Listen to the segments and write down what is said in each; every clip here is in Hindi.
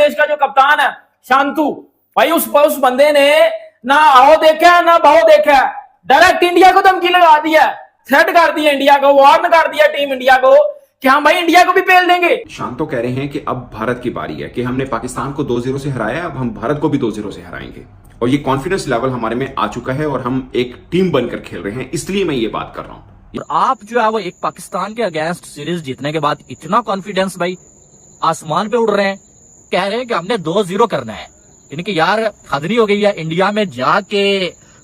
बांग्लादेश का जो कप्तान है शांतु भाई, उस बंदे ने ना आओ देखा ना भाव देखा, डायरेक्ट इंडिया को धमकी लगा दिया, थ्रेट कर दिया इंडिया को, वार्न कर दिया टीम इंडिया को कि हम भाई इंडिया को भी पेल देंगे। शांतो कह रहे हैं कि अब भारत की बारी है कि हमने पाकिस्तान को 2-0 से हराया, अब हम भारत को भी 2-0 से हराएंगे और ये कॉन्फिडेंस लेवल हमारे में आ चुका है और हम एक टीम बनकर खेल रहे हैं, इसलिए मैं ये बात कर रहा हूं। और आप जो है वो एक पाकिस्तान के अगेंस्ट सीरीज जीतने के बाद इतना कॉन्फिडेंस भाई आसमान पे उड़ रहे हैं, कह रहे हैं कि हमने 2-0 करना है। इनकी यार हद नहीं हो गई है, इंडिया में जाके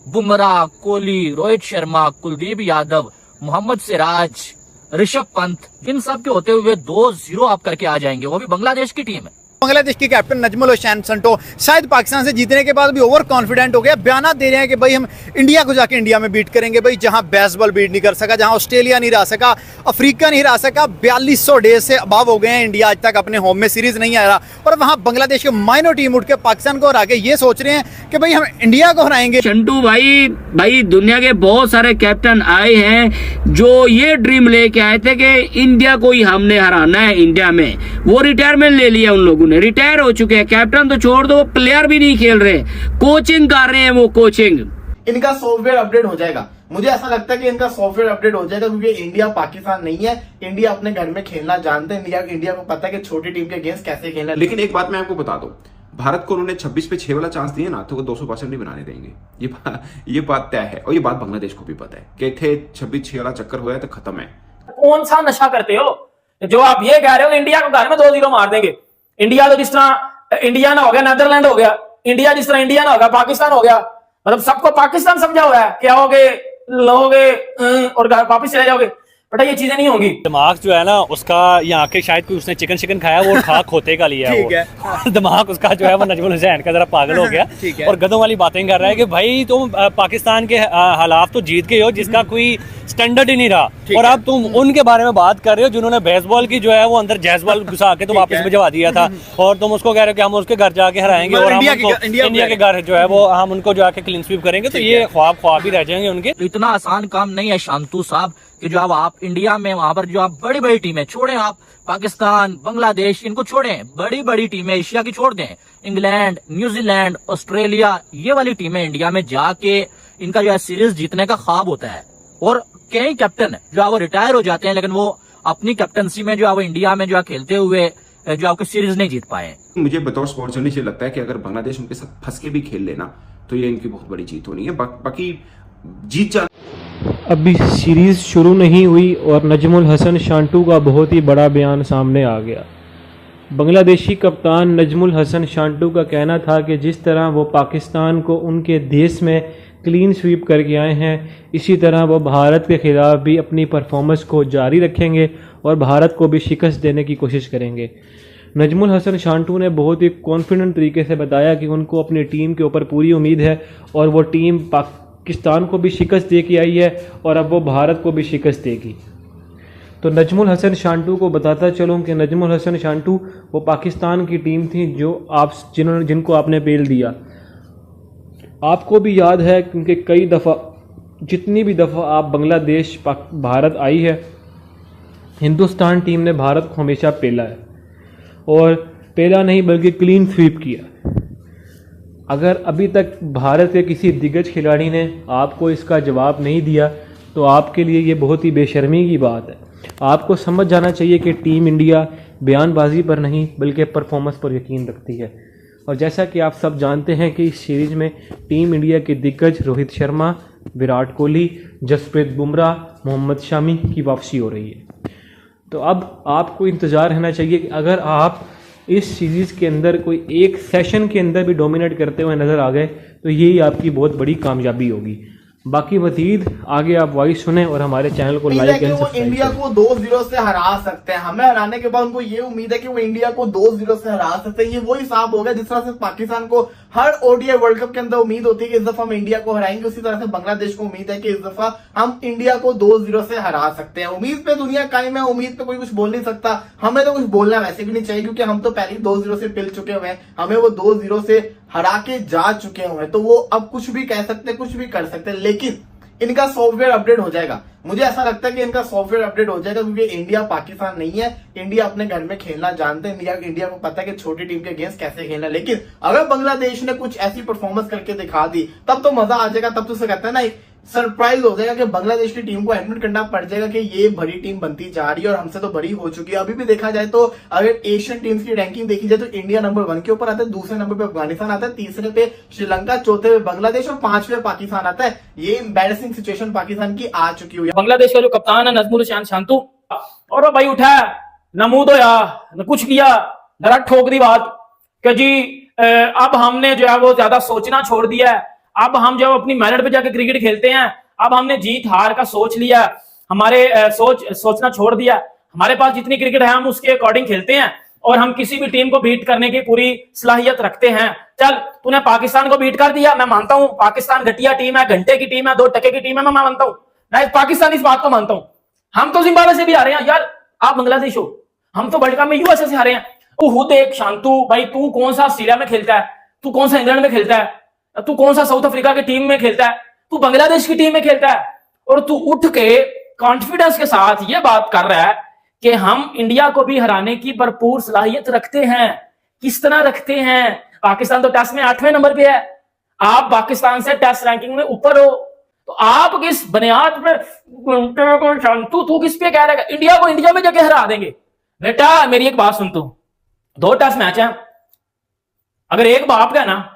बुमराह, कोहली, रोहित शर्मा, कुलदीप यादव, मोहम्मद सिराज, ऋषभ पंत, इन सब के होते हुए 2-0 आप करके आ जाएंगे, वो भी बांग्लादेश की टीम है। बांग्लादेश के कैप्टन नजमुल हुसैन संटो शायद पाकिस्तान से जीतने के बाद भी ओवर कॉन्फिडेंट हो गया, बयान दे रहे हैं कि भाई हम इंडिया को जाके इंडिया में बीट करेंगे। भाई जहां बेसबॉल बीट नहीं कर सका, जहां ऑस्ट्रेलिया नहीं हरा सका, अफ्रीका नहीं हरा सका, 4200 डेज से अबाव हो गए हैं, इंडिया आज तक अपने होम में सीरीज नहीं हारा और वहां बांग्लादेश की माइनर टीम उठ के पाकिस्तान को हरा के ये सोच रहे हैं कि भाई हम इंडिया को हराएंगे। चंटू भाई दुनिया के बहुत सारे कैप्टन आए हैं जो ये ड्रीम लेके आए थे कि इंडिया को ही हमने हराना है इंडिया में, वो रिटायरमेंट ले लिया, उन लोगों ने रिटायर हो चुके हैं। कैप्टन तो छोड़ दो, वो प्लेयर भी नहीं खेल रहे, कोचिंग कर रहे हैं, वो कोचिंग। इनका सॉफ्टवेयर अपडेट हो जाएगा, मुझे ऐसा लगता है कि इनका सॉफ्टवेयर अपडेट हो जाएगा क्योंकि इंडिया पाकिस्तान नहीं है, इंडिया अपने घर में खेलना जानते हैं, इंडिया को पता है कि छोटी टीम के अगेंस्ट कैसे खेलना है। लेकिन एक बात मैं आपको बता दूं, भारत को उन्होंने 26 पे 6 वाला चांस दिया ना, तो वो 200% नहीं बनाने देंगे, ये बात तय है और ये बात बांग्लादेश को भी पता है कि थे 26-6 वाला चक्कर हो जाए तो खत्म है। कौन सा नशा करते हो जो आप ये कह रहे हो इंडिया को घर में 2-0 मार देंगे। इंडिया तो जिस तरह इंडिया ना हो गया, नीदरलैंड हो गया, इंडिया जिस तरह इंडिया ना हो गया पाकिस्तान हो गया, मतलब सबको पाकिस्तान समझा हुआ है, क्या होगे लोगे और वापिस चले जाओगे, बेटा ये चीजें नहीं होंगी। दिमाग जो है ना उसका, यहाँ के शायद कोई उसने चिकन खाया, वो खा खोते का लिया है दिमाग उसका जो है वो नजमुल हुसैन का जरा पागल हो गया और गधों वाली बातें कर रहा है कि भाई तुम पाकिस्तान के हालात तो जीत गए हो जिसका कोई स्टैंडर्ड ही नहीं रहा, और अब तुम उनके बारे में बात कर रहे हो जिन्होंने बेसबॉल की जो है वो अंदर जैसबॉल घुसा के तो वापस भिजवा दिया था, और तुम उसको कह रहे हो कि हम उसके घर जाके हराएंगे और हम इंडिया के घर जो है वो हम उनको जाके क्लीन स्वीप करेंगे, तो ये ख्वाब ही रह जाएंगे उनके। इतना आसान काम नहीं है शांतु साहब कि जो अब आप इंडिया में वहां पर जो आप बड़ी बड़ी टीमें छोड़ें, आप पाकिस्तान, बांग्लादेश इनको छोड़ें, बड़ी बड़ी टीमें एशिया की छोड़ दें, इंग्लैंड, न्यूजीलैंड, ऑस्ट्रेलिया, ये वाली टीमें इंडिया में जाके इनका जो है सीरीज जीतने का ख्वाब होता है। और कई कैप्टन जो है वो रिटायर हो जाते हैं, लेकिन वो अपनी कैप्टनसी में जो है वो इंडिया में जो है खेलते हुए जो आपको सीरीज नहीं जीत पाए। मुझे बतौर स्पोर्ट्स जर्नलिस्ट लगता है कि अगर बांग्लादेश उनके साथ फंस के भी खेल लेना तो ये इनकी बहुत बड़ी जीत होनी है। बाकी जीत जा अभी सीरीज़ शुरू नहीं हुई और नजमुल हसन शांटू का बहुत ही बड़ा बयान सामने आ गया। बांग्लादेशी कप्तान नजमुल हसन शांटू का कहना था कि जिस तरह वो पाकिस्तान को उनके देश में क्लीन स्वीप करके आए हैं, इसी तरह वो भारत के ख़िलाफ़ भी अपनी परफॉर्मेंस को जारी रखेंगे और भारत को भी शिकस्त देने की कोशिश करेंगे। नजमुल हसन शांटू ने बहुत ही कॉन्फिडेंट तरीके से बताया कि उनको अपनी टीम के ऊपर पूरी उम्मीद है और वो टीम पाकिस्तान को भी शिकस्त दे के आई है और अब वो भारत को भी शिकस्त देगी। तो नजमुल हसन शांटू को बताता चलूँ कि नजमुल हसन शांटू वो पाकिस्तान की टीम थी जो जिनको आपने पेल दिया। आपको भी याद है क्योंकि कई दफ़ा जितनी भी दफ़ा आप बांग्लादेश भारत आई है, हिंदुस्तान टीम ने भारत को हमेशा पेला है और पेला नहीं बल्कि क्लीन स्वीप किया। अगर अभी तक भारत के किसी दिग्गज खिलाड़ी ने आपको इसका जवाब नहीं दिया तो आपके लिए ये बहुत ही बेशर्मी की बात है। आपको समझ जाना चाहिए कि टीम इंडिया बयानबाजी पर नहीं बल्कि परफॉर्मेंस पर यकीन रखती है। और जैसा कि आप सब जानते हैं कि इस सीरीज़ में टीम इंडिया के दिग्गज रोहित शर्मा, विराट कोहली, जसप्रीत बुमराह, मोहम्मद शमी की वापसी हो रही है। तो अब आपको इंतज़ार रहना चाहिए कि अगर आप इस सीरीज़ के अंदर कोई एक सेशन के अंदर भी डोमिनेट करते हुए नज़र आ गए तो यही आपकी बहुत बड़ी कामयाबी होगी। बाकी मज़ीद आगे आप वॉइस सुने और हमारे चैनल को लाइक एंड सब्सक्राइब करें। इंडिया को 2-0 से हरा सकते हैं, हमें हराने के बाद उनको ये उम्मीद है कि वो इंडिया को 2-0 से हरा सकते हैं। ये वो हिसाब हो गया जिस तरह से पाकिस्तान को हर ओडीआई वर्ल्ड कप के अंदर उम्मीद होती है कि इस दफा हम इंडिया को हराएंगे, उसी तरह से बांग्लादेश को उम्मीद है कि इस दफा हम इंडिया को 2-0 से हरा सकते हैं। उम्मीद पे दुनिया कायम है, उम्मीद पे कोई कुछ बोल नहीं सकता। हमें तो कुछ बोलना वैसे भी नहीं चाहिए क्योंकि हम तो पहले ही 2-0 से पिल चुके हुए हैं, हमें वो 2-0 से हरा के जा चुके हुए हैं, तो वो अब कुछ भी कह सकते, कुछ भी कर सकते, लेकिन इनका सॉफ्टवेयर अपडेट हो जाएगा। मुझे ऐसा लगता है कि इनका सॉफ्टवेयर अपडेट हो जाएगा, क्योंकि इंडिया पाकिस्तान नहीं है। इंडिया अपने घर में खेलना जानते हैं, इंडिया को पता है कि छोटी टीम के अगेंस्ट कैसे खेलना है। लेकिन अगर बांग्लादेश ने कुछ ऐसी परफॉर्मेंस करके दिखा दी तब तो मजा आ जाएगा। तब तो उसे कहता है ना, एक सरप्राइज हो जाएगा कि बांग्लादेश की टीम को एडमिट करना पड़ जाएगा कि ये बड़ी टीम बनती जा रही है और हमसे तो बड़ी हो चुकी है। अभी भी देखा जाए तो अगर एशियन टीम्स की रैंकिंग देखी जाए तो इंडिया नंबर 1 के ऊपर आता है, दूसरे नंबर पे अफगानिस्तान आता है, तीसरे पे श्रीलंका, चौथे पे बांग्लादेश और 5वें पे पाकिस्तान आता है। ये एम्बैरेसिंग सिचुएशन पाकिस्तान की आ चुकी हुई है। बांग्लादेश का जो कप्तान है नजमुल हसन शांतू, और वो भाई उठा न मुंह धोया न कुछ किया, डायरेक्ट ठोक दी बात कि जी अब हमने जो है वो ज्यादा सोचना छोड़ दिया है, अब हम जब अपनी मेरिट पे जाके क्रिकेट खेलते हैं, अब हमने जीत हार का सोच लिया, हमारे सोचना छोड़ दिया, हमारे पास जितनी क्रिकेट है हम उसके अकॉर्डिंग खेलते हैं और हम किसी भी टीम को बीट करने की पूरी सलाहियत रखते हैं। चल तूने पाकिस्तान को बीट कर दिया, मैं मानता हूं पाकिस्तान घटिया टीम है, घंटे की टीम है, 2 टके की टीम है, मैं मानता हूं, मैं पाकिस्तान इस बात को मानता हूं। हम तो जिम्बाब्वे से भी आ रहे हैं यार, आप बांग्लादेश हो, हम तो वर्ल्ड कप में यूएसए से हारे हैं। तू खुद देख शांतु भाई, तू कौन सा ऑस्ट्रेलिया में खेलता है, तू कौन सा इंग्लैंड में खेलता है, तू कौन सा साउथ अफ्रीका की टीम में खेलता है, तू बांग्लादेश की टीम में खेलता है, और तू उठ के कॉन्फिडेंस के साथ ये बात कर रहा है कि हम इंडिया को भी हराने की भरपूर सलाहियत रखते हैं। किस तरह रखते हैं? पाकिस्तान तो टेस्ट में 8वें नंबर पे है, आप पाकिस्तान से टेस्ट रैंकिंग में ऊपर हो, तो आप किस बुनियाद पे शांतु तू किस पे कह रहा है इंडिया को इंडिया में जाके हरा देंगे? बेटा मेरी एक बात सुन, तू 2 टेस्ट मैच है, अगर एक बाप का ना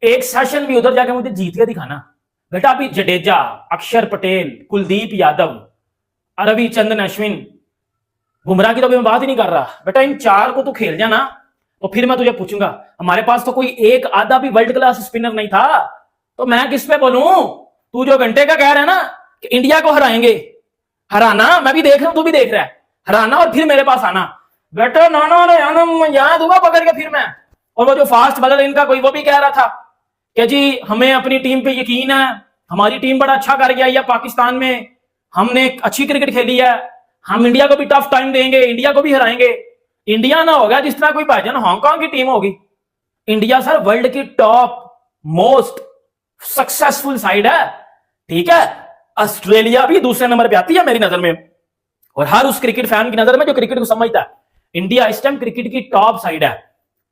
एक सेशन भी उधर जाके मुझे जीत के दिखाना बेटा। अभी जडेजा, अक्षर पटेल, कुलदीप यादव, रविचंद्रन अश्विन, बुमराह की तो अभी मैं बात ही नहीं कर रहा बेटा, इन 4 को तू खेल जाना तो फिर मैं तुझे पूछूंगा, हमारे पास तो कोई एक आधा भी वर्ल्ड क्लास स्पिनर नहीं था, तो मैं किस पे बोलूं? तू जो घंटे का कह रहा है ना कि इंडिया को हराएंगे, हराना मैं भी देख रहा हूं, तू भी देख रहा है, हराना और फिर मेरे पास आना बेटा। ना यहां दूंगा पकड़ के फिर मैं। और वो जो फास्ट बॉलर इनका कोई, वो भी कह रहा था कि जी हमें अपनी टीम पे यकीन है, हमारी टीम बड़ा अच्छा कर गया है पाकिस्तान में, हमने अच्छी क्रिकेट खेली है, हम इंडिया को भी टफ टाइम देंगे, इंडिया को भी हराएंगे। इंडिया ना होगा जिस तरह कोई भाईजान हांगकांग की टीम होगी। इंडिया सर वर्ल्ड की टॉप मोस्ट सक्सेसफुल साइड है, ठीक है। ऑस्ट्रेलिया भी दूसरे नंबर पे आती है मेरी नजर में, और हर उस क्रिकेट फैन की नजर में जो क्रिकेट को समझता है, इंडिया इस टाइम क्रिकेट की टॉप साइड है।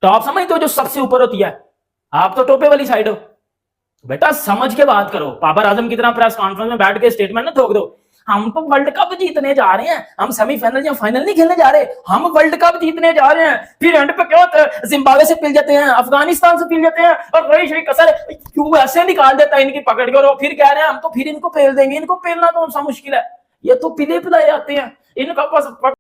टॉप समझते हो, जो सबसे ऊपर होती है, आप तो टोपे वाली साइड हो बेटा, समझ के बात करो। बाबर आजम की तरह प्रेस कॉन्फ्रेंस में बैठ के स्टेटमेंट ना ठोक दो, हम तो वर्ल्ड कप जीतने जा रहे हैं, हम सेमीफाइनल या फाइनल नहीं खेलने जा रहे, हम वर्ल्ड कप जीतने जा रहे हैं। फिर एंड पे क्या होता है, जिम्बाब्वे से पिल जाते हैं, अफगानिस्तान से पिल जाते हैं, और रही शही कसर क्यों ऐसे निकाल देता है इनकी पकड़ के, और फिर कह रहे हैं हम तो फिर इनको पेल देंगे। इनको पेलना कौन सा मुश्किल है, ये तो पिले पिलाए जाते हैं, इनका पास